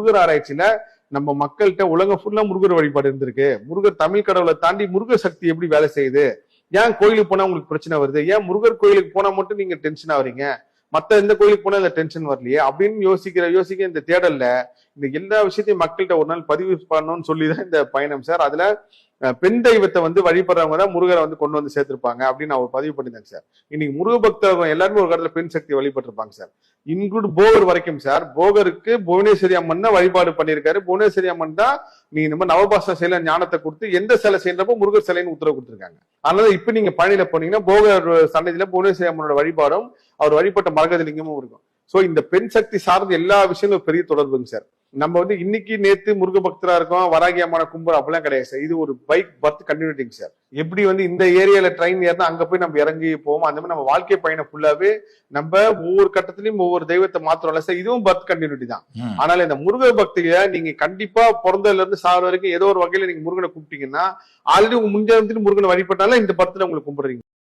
முருகர் ஆராய்ச்சியில நம்ம மக்கள்கிட்ட உலகம் ஃபுல்லா முருகர் வழிபாடு இருந்திருக்கு. முருகர் தமிழ் கடவுளை தாண்டி முருகர் சக்தி எப்படி வேலை செய்யுது, ஏன் கோயிலுக்கு போனா உங்களுக்கு பிரச்சனை வருது, ஏன் முருகர் கோயிலுக்கு போனா மட்டும் நீங்க டென்ஷன் ஆவறீங்க, மத்த எந்த கோயிலுக்கு போனா இந்த டென்ஷன் வரலையே அப்படின்னு யோசிக்க இந்த தேடல்ல இந்த எல்லா விஷயத்தையும் மக்கள்கிட்ட ஒரு நாள் பதிவு பண்ணணும்னு சொல்லிதான் இந்த பயணம் சார். அதுல பெண் தெய்வத்தை வழிபடுறவங்க தான் முருகரை கொண்டு வந்து சேர்த்திருப்பாங்க அப்படின்னு நான் ஒரு பதிவு பண்ணியிருந்தேன் சார். இன்னைக்கு முருக பக்தர்கள் எல்லாருமே ஒரு இடத்துல பெண் சக்தி வழிபட்டிருப்பாங்க சார். இன்க்ளூட் போகர் வரைக்கும் சார். போகருக்கு புவனேஸ்வரி அம்மன் தான் வழிபாடு பண்ணியிருக்காரு. புவனேஸ்வரி அம்மன் தான் நீ இந்த மாதிரி நவபாச சிலை ஞானத்தை கொடுத்து எந்த சிலை செய்யறப்போ முருகர் சிலைன்னு உத்தரவு கொடுத்திருக்காங்க. அதனால இப்ப நீங்க பழனியில போனீங்கன்னா போகர் சன்னதியில புவனேஸ்வரி அம்மனோட வழிபாடும் அவர் வழிபட்ட மரகதலிங்கமும் இருக்கும். சோ இந்த பெண் சக்தி சார்ந்த எல்லா விஷயங்களும் பெரிய தொடர்புங்க சார். நம்ம இன்னைக்கு நேத்து முருக பக்தரா இருக்கோம், வராகி அம்மனை கும்புறோம் அப்படிலாம் கிடையாது சார். இது ஒரு பைக் பர்த் கண்டினியூட்டிங் சார். எப்படி இந்த ஏரியால ட்ரெயின் ஏறினா அங்க போய் நம்ம இறங்கி போவோம், அந்த மாதிரி நம்ம வாழ்க்கை பயணம் ஃபுல்லாவே நம்ம ஒவ்வொரு கட்டத்திலயும் ஒவ்வொரு தெய்வத்தை மாத்திரம்ல சார். இதுவும் பர்த் கண்டினியூட்டி தான். ஆனால் இந்த முருக பக்தியில நீங்க கண்டிப்பா பிறந்ததுல இருந்து சாகிற வரைக்கும் ஏதோ ஒரு வகையில நீங்க முருகனை கும்பிட்டீங்கன்னா ஆல்ரெடி உங்க முன்ஜென்மத்தில் முருகனை வழிபட்டாலும் இந்த பர்த்ல உங்களுக்கு கும்பிடுறீங்க.